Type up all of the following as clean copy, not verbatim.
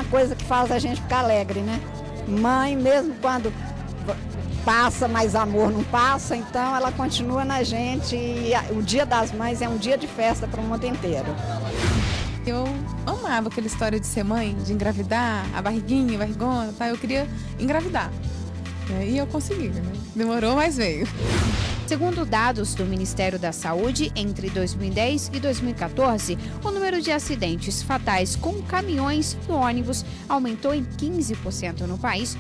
uma coisa que faz a gente ficar alegre, né? Mãe, mesmo quando passa, mas amor não passa, então ela continua na gente e o Dia das Mães é um dia de festa para o mundo inteiro. Eu amava aquela história de ser mãe, de engravidar, a barriguinha, a barrigona, tá? Eu queria engravidar. E eu consegui, né? Demorou, mas veio. Segundo dados do Ministério da Saúde, entre 2010 e 2014, o número de acidentes fatais com caminhões e ônibus aumentou em 15% no país.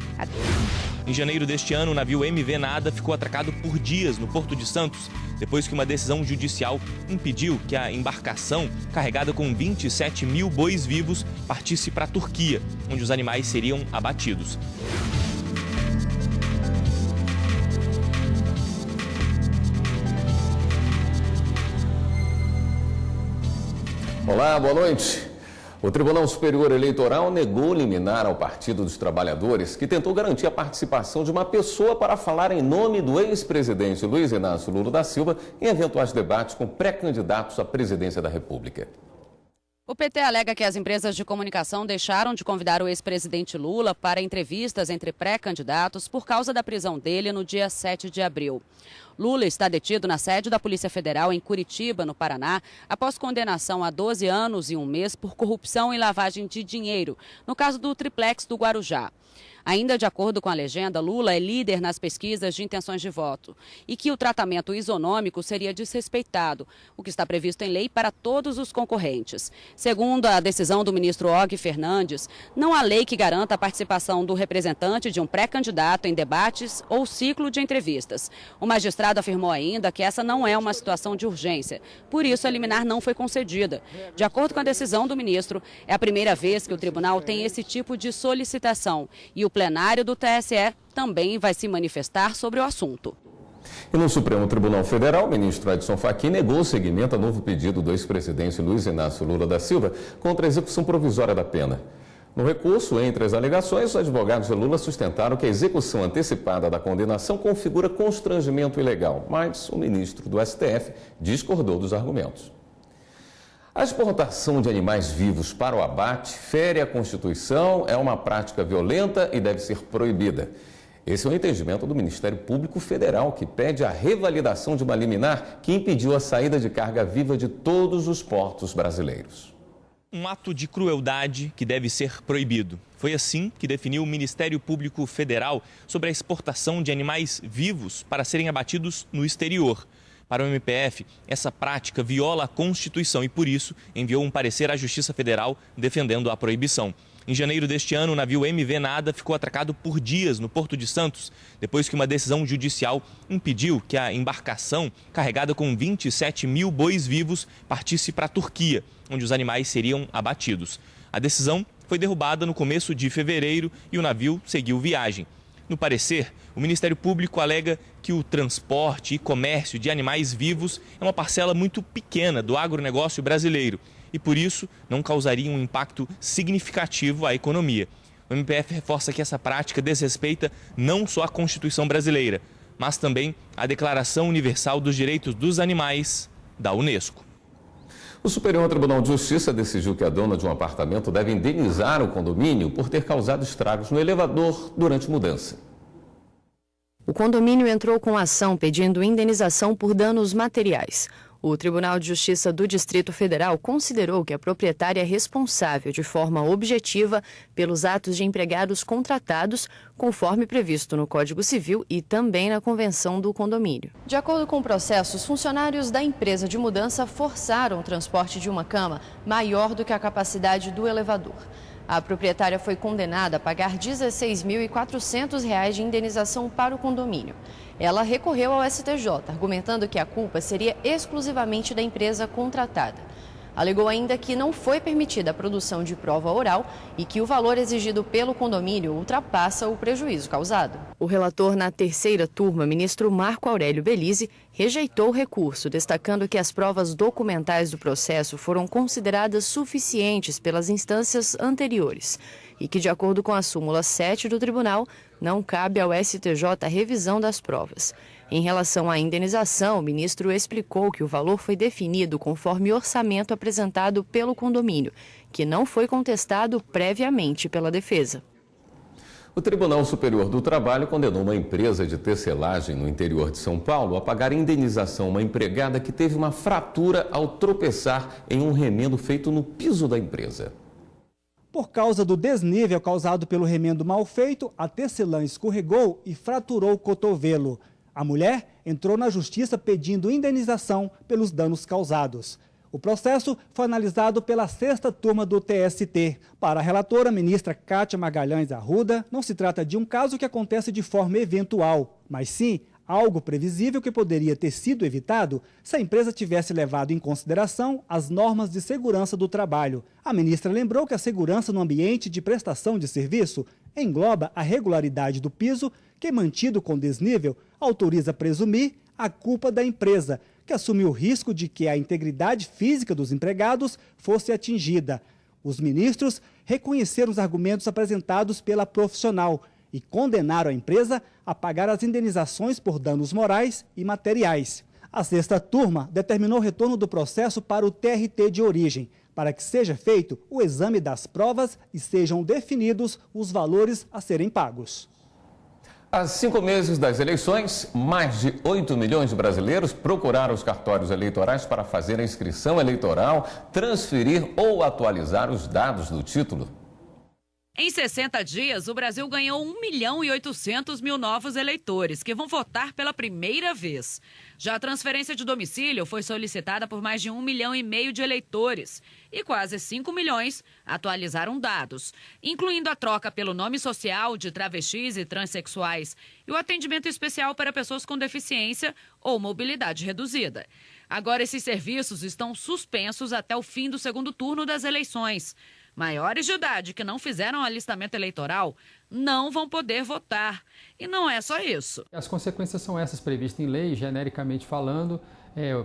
Em janeiro deste ano, o navio MV Nada ficou atracado por dias no Porto de Santos, depois que uma decisão judicial impediu que a embarcação, carregada com 27 mil bois vivos, partisse para a Turquia, onde os animais seriam abatidos. Olá, boa noite. O Tribunal Superior Eleitoral negou liminar ao Partido dos Trabalhadores, que tentou garantir a participação de uma pessoa para falar em nome do ex-presidente Luiz Inácio Lula da Silva em eventuais debates com pré-candidatos à presidência da República. O PT alega que as empresas de comunicação deixaram de convidar o ex-presidente Lula para entrevistas entre pré-candidatos por causa da prisão dele no dia 7 de abril. Lula está detido na sede da Polícia Federal em Curitiba, no Paraná, após condenação a 12 anos e 1 mês por corrupção e lavagem de dinheiro, no caso do triplex do Guarujá. Ainda de acordo com a legenda, Lula é líder nas pesquisas de intenções de voto e que o tratamento isonômico seria desrespeitado, o que está previsto em lei para todos os concorrentes. Segundo a decisão do ministro Og Fernandes, não há lei que garanta a participação do representante de um pré-candidato em debates ou ciclo de entrevistas. O magistrado afirmou ainda que essa não é uma situação de urgência, por isso a liminar não foi concedida. De acordo com a decisão do ministro, é a primeira vez que o tribunal tem esse tipo de solicitação e o plenário do TSE também vai se manifestar sobre o assunto. E no Supremo Tribunal Federal, o ministro Edson Fachin negou seguimento a novo pedido do ex-presidente Luiz Inácio Lula da Silva contra a execução provisória da pena. No recurso, entre as alegações, os advogados de Lula sustentaram que a execução antecipada da condenação configura constrangimento ilegal, mas o ministro do STF discordou dos argumentos. A exportação de animais vivos para o abate fere a Constituição, é uma prática violenta e deve ser proibida. Esse é o entendimento do Ministério Público Federal, que pede a revalidação de uma liminar que impediu a saída de carga viva de todos os portos brasileiros. Um ato de crueldade que deve ser proibido. Foi assim que definiu o Ministério Público Federal sobre a exportação de animais vivos para serem abatidos no exterior. Para o MPF, essa prática viola a Constituição e, por isso, enviou um parecer à Justiça Federal defendendo a proibição. Em janeiro deste ano, o navio MV Nada ficou atracado por dias no Porto de Santos, depois que uma decisão judicial impediu que a embarcação, carregada com 27 mil bois vivos, partisse para a Turquia, onde os animais seriam abatidos. A decisão foi derrubada no começo de fevereiro e o navio seguiu viagem. No parecer, o Ministério Público alega que o transporte e comércio de animais vivos é uma parcela muito pequena do agronegócio brasileiro e, por isso, não causaria um impacto significativo à economia. O MPF reforça que essa prática desrespeita não só a Constituição brasileira, mas também a Declaração Universal dos Direitos dos Animais da Unesco. O Superior Tribunal de Justiça decidiu que a dona de um apartamento deve indenizar o condomínio por ter causado estragos no elevador durante mudança. O condomínio entrou com ação pedindo indenização por danos materiais. O Tribunal de Justiça do Distrito Federal considerou que a proprietária é responsável de forma objetiva pelos atos de empregados contratados, conforme previsto no Código Civil e também na Convenção do Condomínio. De acordo com o processo, os funcionários da empresa de mudança forçaram o transporte de uma cama maior do que a capacidade do elevador. A proprietária foi condenada a pagar R$ 16.400 de indenização para o condomínio. Ela recorreu ao STJ, argumentando que a culpa seria exclusivamente da empresa contratada. Alegou ainda que não foi permitida a produção de prova oral e que o valor exigido pelo condomínio ultrapassa o prejuízo causado. O relator na terceira turma, ministro Marco Aurélio Belize, rejeitou o recurso, destacando que as provas documentais do processo foram consideradas suficientes pelas instâncias anteriores e que, de acordo com a súmula 7 do tribunal, não cabe ao STJ a revisão das provas. Em relação à indenização, o ministro explicou que o valor foi definido conforme orçamento apresentado pelo condomínio, que não foi contestado previamente pela defesa. O Tribunal Superior do Trabalho condenou uma empresa de tecelagem no interior de São Paulo a pagar indenização a uma empregada que teve uma fratura ao tropeçar em um remendo feito no piso da empresa. Por causa do desnível causado pelo remendo mal feito, a tecelã escorregou e fraturou o cotovelo. A mulher entrou na justiça pedindo indenização pelos danos causados. O processo foi analisado pela 6ª turma do TST. Para a relatora, ministra Kátia Magalhães Arruda, não se trata de um caso que acontece de forma eventual, mas sim algo previsível que poderia ter sido evitado se a empresa tivesse levado em consideração as normas de segurança do trabalho. A ministra lembrou que a segurança no ambiente de prestação de serviço engloba a regularidade do piso, que, mantido com desnível, autoriza presumir a culpa da empresa, que assumiu o risco de que a integridade física dos empregados fosse atingida. Os ministros reconheceram os argumentos apresentados pela profissional e condenaram a empresa a pagar as indenizações por danos morais e materiais. A 6ª turma determinou o retorno do processo para o TRT de origem, para que seja feito o exame das provas e sejam definidos os valores a serem pagos. Há 5 meses das eleições, mais de 8 milhões de brasileiros procuraram os cartórios eleitorais para fazer a inscrição eleitoral, transferir ou atualizar os dados do título. Em 60 dias, o Brasil ganhou 1.800.000 novos eleitores, que vão votar pela primeira vez. Já a transferência de domicílio foi solicitada por mais de 1,5 milhão de eleitores. E quase 5 milhões atualizaram dados, incluindo a troca pelo nome social de travestis e transexuais e o atendimento especial para pessoas com deficiência ou mobilidade reduzida. Agora, esses serviços estão suspensos até o fim do segundo turno das eleições. Maiores de idade que não fizeram alistamento eleitoral não vão poder votar. E não é só isso. As consequências são essas previstas em lei, genericamente falando,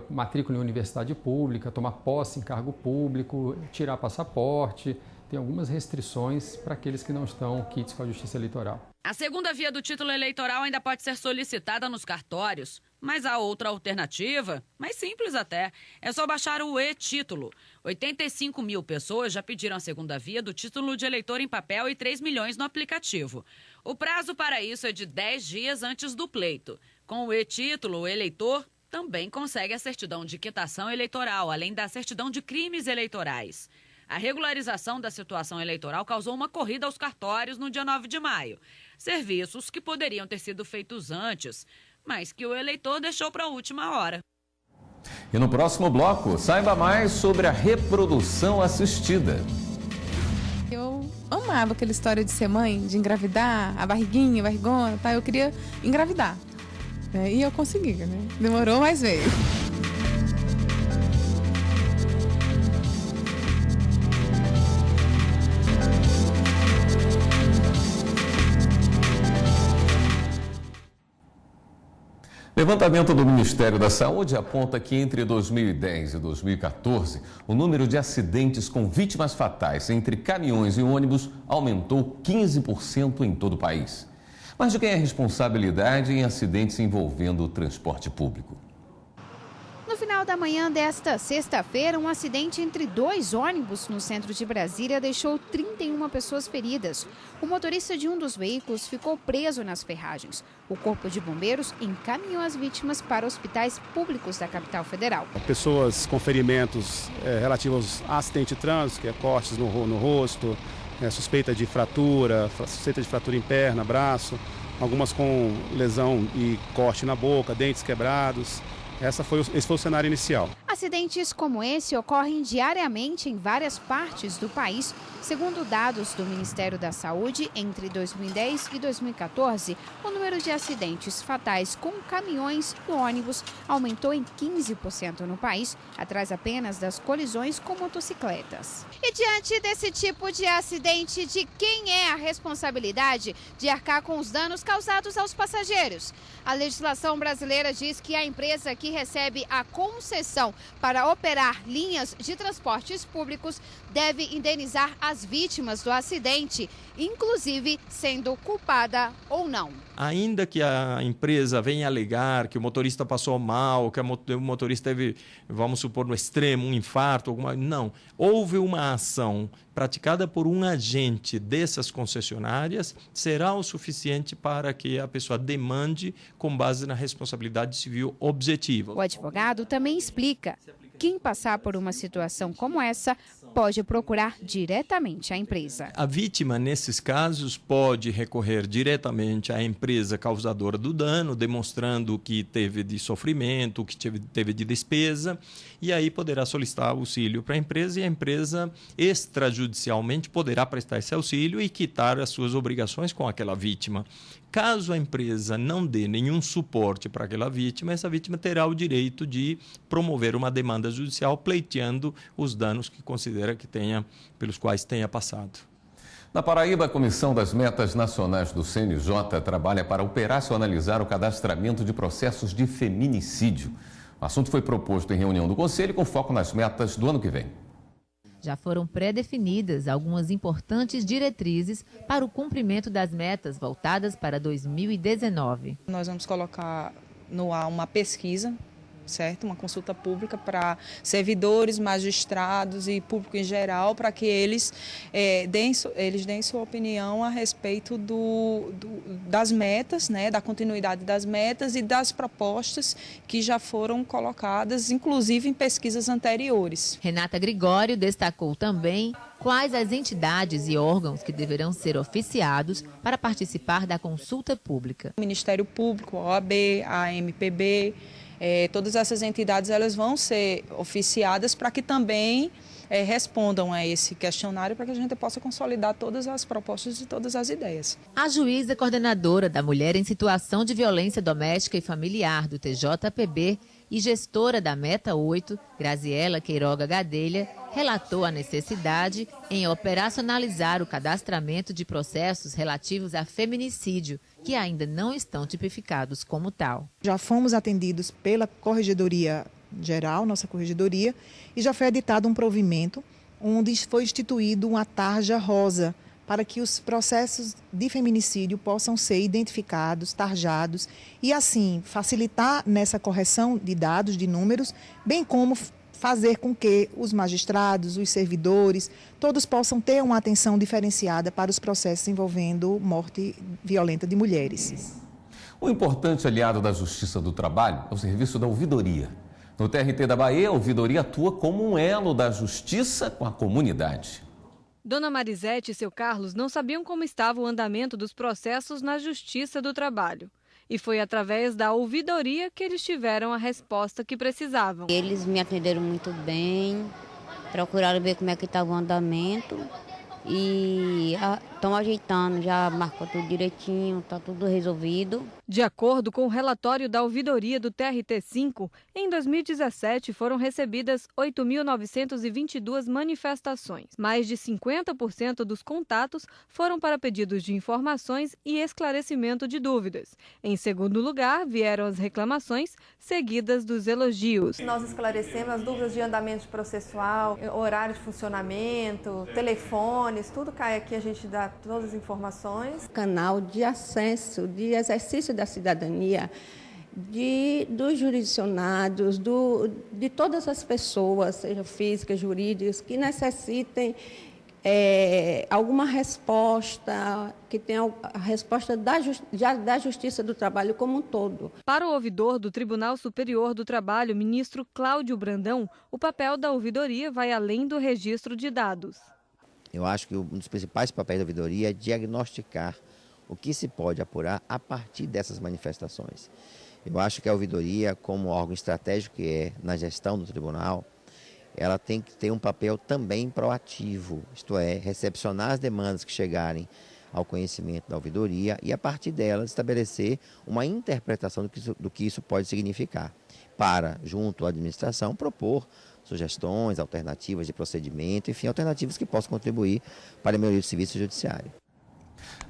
matrícula em universidade pública, tomar posse em cargo público, tirar passaporte. Tem algumas restrições para aqueles que não estão quites com a Justiça Eleitoral. A segunda via do título eleitoral ainda pode ser solicitada nos cartórios, mas há outra alternativa, mais simples até, é só baixar o e-título. 85 mil pessoas já pediram a segunda via do título de eleitor em papel e 3 milhões no aplicativo. O prazo para isso é de 10 dias antes do pleito. Com o e-título, o eleitor também consegue a certidão de quitação eleitoral, além da certidão de crimes eleitorais. A regularização da situação eleitoral causou uma corrida aos cartórios no dia 9 de maio. Serviços que poderiam ter sido feitos antes, mas que o eleitor deixou para a última hora. E no próximo bloco, saiba mais sobre a reprodução assistida. Eu amava aquela história de ser mãe, de engravidar, a barriguinha, a barrigona, tá? Eu queria engravidar. E eu consegui, né? Demorou, mas veio. Levantamento do Ministério da Saúde aponta que entre 2010 e 2014, o número de acidentes com vítimas fatais entre caminhões e ônibus aumentou 15% em todo o país. Mas de quem é a responsabilidade em acidentes envolvendo o transporte público? No final da manhã desta sexta-feira, um acidente entre 2 ônibus no centro de Brasília deixou 31 pessoas feridas. O motorista de um dos veículos ficou preso nas ferragens. O Corpo de Bombeiros encaminhou as vítimas para hospitais públicos da capital federal. Pessoas com ferimentos relativos a acidente de trânsito, que é cortes no rosto, suspeita de fratura em perna, braço, algumas com lesão e corte na boca, dentes quebrados. Esse foi o cenário inicial. Acidentes como esse ocorrem diariamente em várias partes do país. Segundo dados do Ministério da Saúde, entre 2010 e 2014, o número de acidentes fatais com caminhões e ônibus aumentou em 15% no país, atrás apenas das colisões com motocicletas. E diante desse tipo de acidente, de quem é a responsabilidade de arcar com os danos causados aos passageiros? A legislação brasileira diz que a empresa que recebe a concessão para operar linhas de transportes públicos deve indenizar as das vítimas do acidente, inclusive sendo culpada ou não. Ainda que a empresa venha alegar que o motorista passou mal, que o motorista teve, vamos supor, no extremo, um infarto, não. Houve uma ação praticada por um agente dessas concessionárias, será o suficiente para que a pessoa demande com base na responsabilidade civil objetiva. O advogado também explica: quem passar por uma situação como essa pode procurar diretamente a empresa. A vítima, nesses casos, pode recorrer diretamente à empresa causadora do dano, demonstrando o que teve de sofrimento, o que teve de despesa, e aí poderá solicitar auxílio para a empresa, e a empresa extrajudicialmente poderá prestar esse auxílio e quitar as suas obrigações com aquela vítima. Caso a empresa não dê nenhum suporte para aquela vítima, essa vítima terá o direito de promover uma demanda judicial pleiteando os danos que considera que pelos quais tenha passado. Na Paraíba, a Comissão das Metas Nacionais do CNJ trabalha para operacionalizar o cadastramento de processos de feminicídio. O assunto foi proposto em reunião do Conselho com foco nas metas do ano que vem. Já foram pré-definidas algumas importantes diretrizes para o cumprimento das metas voltadas para 2019. Nós vamos colocar no ar uma pesquisa, certo? Uma consulta pública para servidores, magistrados e público em geral, para que eles deem sua opinião a respeito das metas, né? Da continuidade das metas e das propostas que já foram colocadas, inclusive em pesquisas anteriores. Renata Gregório destacou também quais as entidades e órgãos que deverão ser oficiados para participar da consulta pública. O Ministério Público, a OAB, a MPB, todas essas entidades elas vão ser oficiadas para que também respondam a esse questionário, para que a gente possa consolidar todas as propostas e todas as ideias. A juíza coordenadora da Mulher em Situação de Violência Doméstica e Familiar do TJPB e gestora da Meta 8, Graziela Queiroga Gadelha, relatou a necessidade em operacionalizar o cadastramento de processos relativos a feminicídio, que ainda não estão tipificados como tal. Já fomos atendidos pela Corregedoria Geral, nossa Corregedoria, e já foi editado um provimento onde foi instituído uma tarja rosa para que os processos de feminicídio possam ser identificados, tarjados e assim facilitar nessa correção de dados, de números, bem como fazer com que os magistrados, os servidores, todos possam ter uma atenção diferenciada para os processos envolvendo morte violenta de mulheres. Um importante aliado da Justiça do Trabalho é o serviço da ouvidoria. No TRT da Bahia, a ouvidoria atua como um elo da justiça com a comunidade. Dona Marisete e seu Carlos não sabiam como estava o andamento dos processos na Justiça do Trabalho. E foi através da ouvidoria que eles tiveram a resposta que precisavam. Eles me atenderam muito bem, procuraram ver como é que estava o andamento e estão ajeitando, já marcou tudo direitinho, está tudo resolvido. De acordo com o relatório da ouvidoria do TRT5, em 2017 foram recebidas 8.922 manifestações. Mais de 50% dos contatos foram para pedidos de informações e esclarecimento de dúvidas. Em segundo lugar, vieram as reclamações, seguidas dos elogios. Nós esclarecemos as dúvidas de andamento processual, horário de funcionamento, telefones, tudo cai aqui, a gente dá todas as informações. Canal de acesso, de exercício da cidadania, dos jurisdicionados, de todas as pessoas, sejam físicas, jurídicas, que necessitem alguma resposta, que tenha a resposta da Justiça do Trabalho como um todo. Para o ouvidor do Tribunal Superior do Trabalho, ministro Cláudio Brandão, o papel da ouvidoria vai além do registro de dados. Eu acho que um dos principais papéis da ouvidoria é diagnosticar o que se pode apurar a partir dessas manifestações. Eu acho que a ouvidoria, como órgão estratégico que é na gestão do tribunal, ela tem que ter um papel também proativo, isto é, recepcionar as demandas que chegarem ao conhecimento da ouvidoria e, a partir delas, estabelecer uma interpretação do que isso pode significar, para, junto à administração, propor sugestões, alternativas de procedimento, enfim, alternativas que possam contribuir para a melhoria do serviço judiciário.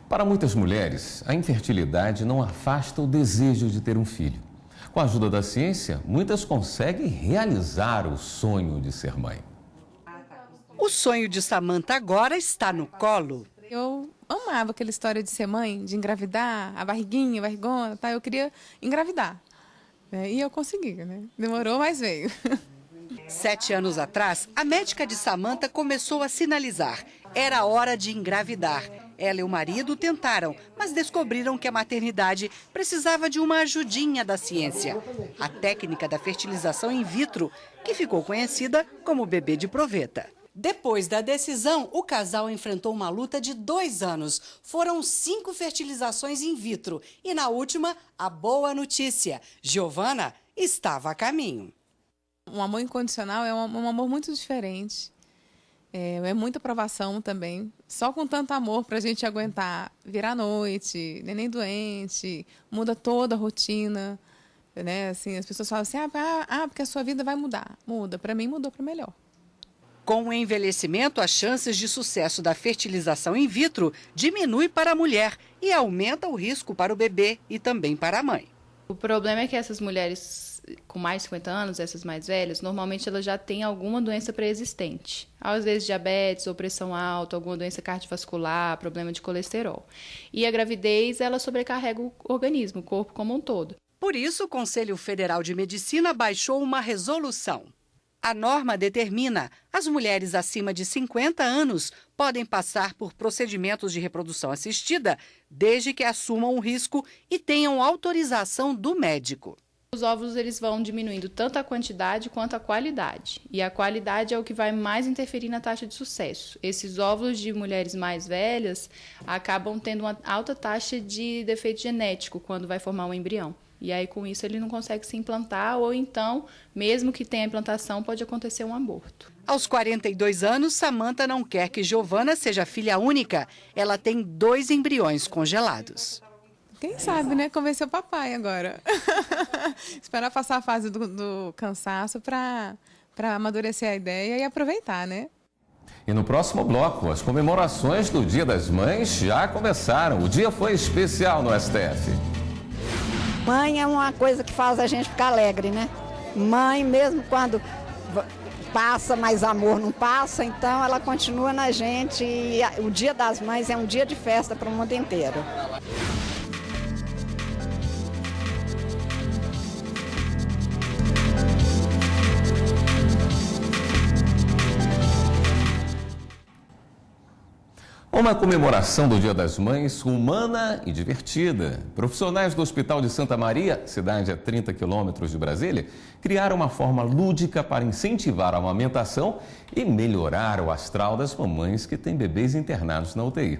Para muitas mulheres, a infertilidade não afasta o desejo de ter um filho. Com a ajuda da ciência, muitas conseguem realizar o sonho de ser mãe. O O sonho de Samanta agora está no colo. Eu amava aquela história de ser mãe, de engravidar, a barriguinha, a barrigona, tá? Eu queria engravidar. E eu consegui, né? Demorou, mas veio. 7 anos atrás, a médica de Samanta começou a sinalizar. Era hora de engravidar. Ela e o marido tentaram, mas descobriram que a maternidade precisava de uma ajudinha da ciência. A técnica da fertilização in vitro, que ficou conhecida como bebê de proveta. Depois da decisão, o casal enfrentou uma luta de 2 anos. Foram 5 fertilizações in vitro. E na última, a boa notícia. Giovana estava a caminho. Um amor incondicional é um amor muito diferente. É muita provação também. Só com tanto amor para a gente aguentar virar noite, neném doente, muda toda a rotina. Né? Assim, as pessoas falam assim, porque a sua vida vai mudar. Muda. Para mim, mudou para melhor. Com o envelhecimento, as chances de sucesso da fertilização in vitro diminui para a mulher e aumenta o risco para o bebê e também para a mãe. O problema é que essas mulheres com mais de 50 anos, essas mais velhas, normalmente elas já têm alguma doença pré-existente. Às vezes diabetes ou pressão alta, alguma doença cardiovascular, problema de colesterol. E a gravidez, ela sobrecarrega o organismo, o corpo como um todo. Por isso, o Conselho Federal de Medicina baixou uma resolução. A norma determina que as mulheres acima de 50 anos podem passar por procedimentos de reprodução assistida desde que assumam o risco e tenham autorização do médico. Os óvulos eles vão diminuindo tanto a quantidade quanto a qualidade. E a qualidade é o que vai mais interferir na taxa de sucesso. Esses óvulos de mulheres mais velhas acabam tendo uma alta taxa de defeito genético quando vai formar um embrião. E aí, com isso, ele não consegue se implantar ou então, mesmo que tenha implantação, pode acontecer um aborto. Aos 42 anos, Samanta não quer que Giovana seja filha única. Ela tem 2 embriões congelados. Quem sabe, né? Convencer o papai agora. Esperar passar a fase do cansaço para amadurecer a ideia e aproveitar, né? E no próximo bloco, as comemorações do Dia das Mães já começaram. O dia foi especial no STF. Mãe é uma coisa que faz a gente ficar alegre, né? Mãe, mesmo quando passa, mas amor não passa, então ela continua na gente. E o Dia das Mães é um dia de festa para o mundo inteiro. Uma comemoração do Dia das Mães humana e divertida. Profissionais do Hospital de Santa Maria, cidade a 30 quilômetros de Brasília, criaram uma forma lúdica para incentivar a amamentação e melhorar o astral das mamães que têm bebês internados na UTI.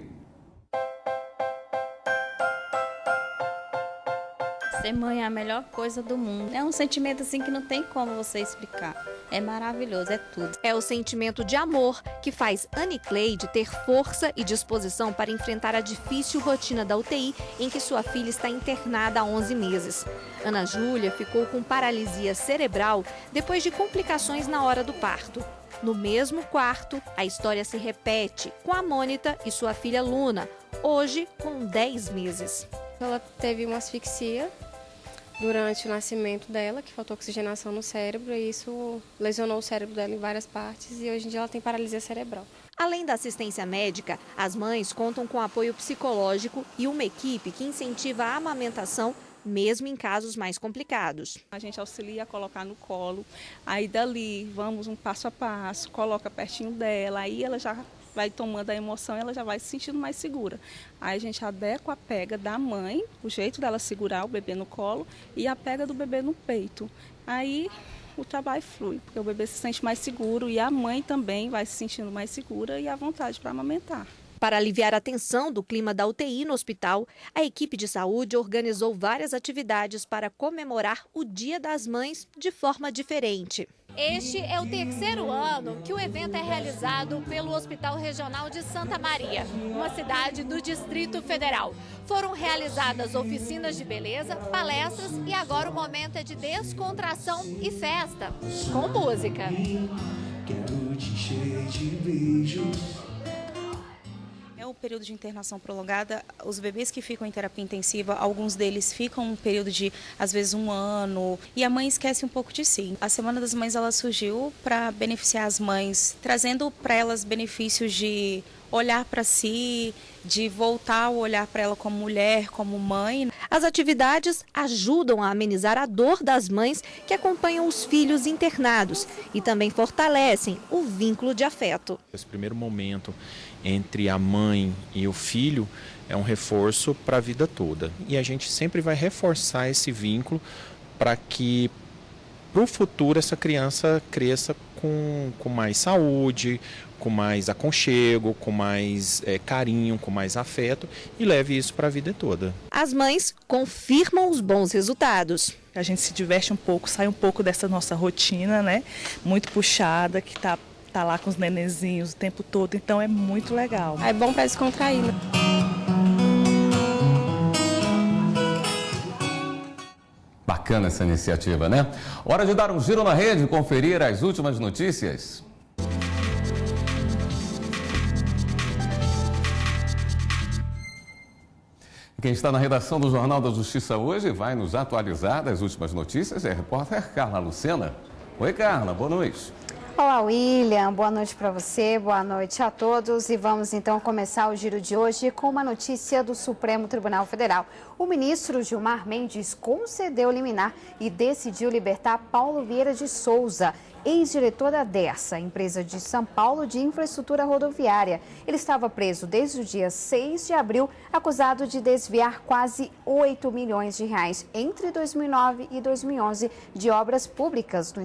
Ser mãe é a melhor coisa do mundo. É um sentimento assim que não tem como você explicar. É maravilhoso, é tudo. É o sentimento de amor que faz Anne Cleide ter força e disposição para enfrentar a difícil rotina da UTI em que sua filha está internada há 11 meses. Ana Júlia ficou com paralisia cerebral depois de complicações na hora do parto. No mesmo quarto, a história se repete com a Mônica e sua filha Luna, hoje com 10 meses. Ela teve uma asfixia durante o nascimento dela, que faltou oxigenação no cérebro, e isso lesionou o cérebro dela em várias partes, e hoje em dia ela tem paralisia cerebral. Além da assistência médica, as mães contam com apoio psicológico e uma equipe que incentiva a amamentação, mesmo em casos mais complicados. A gente auxilia a colocar no colo, aí dali vamos um passo a passo, coloca pertinho dela, aí ela já vai tomando a emoção e ela já vai se sentindo mais segura. Aí a gente adequa a pega da mãe, o jeito dela segurar o bebê no colo e a pega do bebê no peito. Aí o trabalho flui, porque o bebê se sente mais seguro e a mãe também vai se sentindo mais segura e à vontade para amamentar. Para aliviar a tensão do clima da UTI no hospital, a equipe de saúde organizou várias atividades para comemorar o Dia das Mães de forma diferente. Este é o 3º ano que o evento é realizado pelo Hospital Regional de Santa Maria, uma cidade do Distrito Federal. Foram realizadas oficinas de beleza, palestras e agora o momento é de descontração e festa, com música. É o período de internação prolongada, os bebês que ficam em terapia intensiva, alguns deles ficam um período de, às vezes, 1 ano, e a mãe esquece um pouco de si. A Semana das Mães, ela surgiu para beneficiar as mães, trazendo para elas benefícios de olhar para si, de voltar a olhar para ela como mulher, como mãe. As atividades ajudam a amenizar a dor das mães que acompanham os filhos internados e também fortalecem o vínculo de afeto. Esse primeiro momento entre a mãe e o filho é um reforço para a vida toda. E a gente sempre vai reforçar esse vínculo para que, para o futuro, essa criança cresça com mais saúde, com mais aconchego, com mais carinho, com mais afeto e leve isso para a vida toda. As mães confirmam os bons resultados. A gente se diverte um pouco, sai um pouco dessa nossa rotina, né? Muito puxada, que tá lá com os nenenzinhos o tempo todo, então é muito legal. É bom para descontrair, né? Bacana essa iniciativa, né? Hora de dar um giro na rede e conferir as últimas notícias. Quem está na redação do Jornal da Justiça hoje vai nos atualizar das últimas notícias é a repórter Carla Lucena. Oi, Carla, boa noite. Olá, William. Boa noite para você, boa noite a todos. E vamos então começar o giro de hoje com uma notícia do Supremo Tribunal Federal. O ministro Gilmar Mendes concedeu liminar e decidiu libertar Paulo Vieira de Souza, ex-diretor da Dersa, empresa de São Paulo de infraestrutura rodoviária. Ele estava preso desde o dia 6 de abril, acusado de desviar quase 8 milhões de reais entre 2009 e 2011 de obras públicas no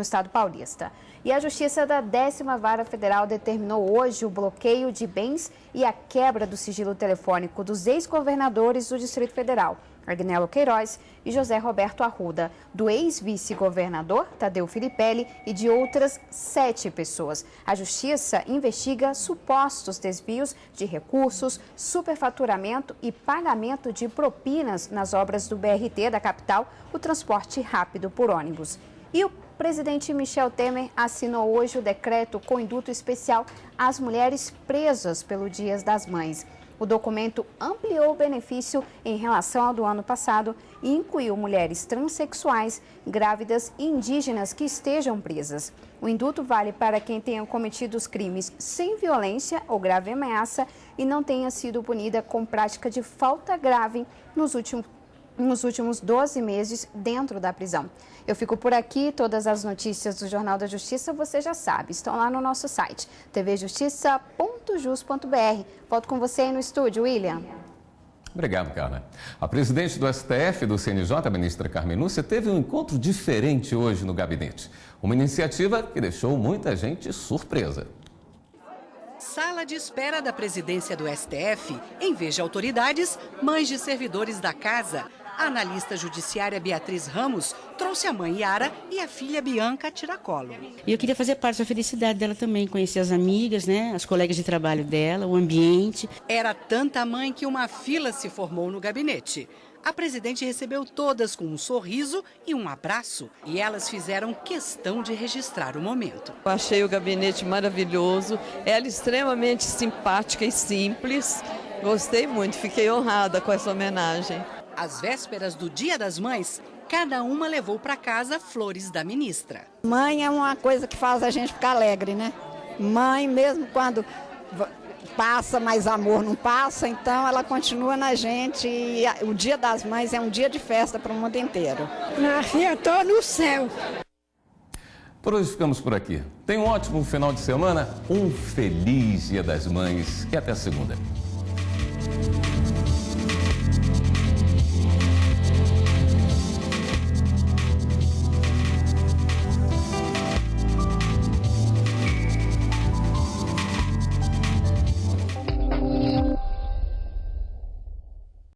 estado paulista. E a Justiça da 10ª Vara Federal determinou hoje o bloqueio de bens e a quebra do sigilo telefônico dos ex-governadores do Distrito Federal, Agnello Queiroz e José Roberto Arruda, do ex-vice-governador Tadeu Filipelli e de outras 7 pessoas. A Justiça investiga supostos desvios de recursos, superfaturamento e pagamento de propinas nas obras do BRT da capital, o transporte rápido por ônibus. E o presidente Michel Temer assinou hoje o decreto com induto especial às mulheres presas pelo Dia das Mães. O documento ampliou o benefício em relação ao do ano passado e incluiu mulheres transexuais, grávidas e indígenas que estejam presas. O induto vale para quem tenha cometido os crimes sem violência ou grave ameaça e não tenha sido punida com prática de falta grave nos últimos 12 meses dentro da prisão. Eu fico por aqui, todas as notícias do Jornal da Justiça você já sabe, estão lá no nosso site, tvjustiça.jus.br. Volto com você aí no estúdio, William. Obrigado, Carla. A presidente do STF do CNJ, a ministra Carmen Lúcia, teve um encontro diferente hoje no gabinete. Uma iniciativa que deixou muita gente surpresa. Sala de espera da presidência do STF, em vez de autoridades, mães de servidores da casa. A analista judiciária Beatriz Ramos trouxe a mãe Yara e a filha Bianca Tiracolo. E eu queria fazer parte da felicidade dela também, conhecer as amigas, né, as colegas de trabalho dela, o ambiente. Era tanta mãe que uma fila se formou no gabinete. A presidente recebeu todas com um sorriso e um abraço. E elas fizeram questão de registrar o momento. Eu achei o gabinete maravilhoso, ela extremamente simpática e simples. Gostei muito, fiquei honrada com essa homenagem. Às vésperas do Dia das Mães, cada uma levou para casa flores da ministra. Mãe é uma coisa que faz a gente ficar alegre, né? Mãe, mesmo quando passa, mas amor não passa, então ela continua na gente e o Dia das Mães é um dia de festa para o mundo inteiro. Nasci, eu estou no céu. Por hoje ficamos por aqui. Tenha um ótimo final de semana, um feliz Dia das Mães e até segunda.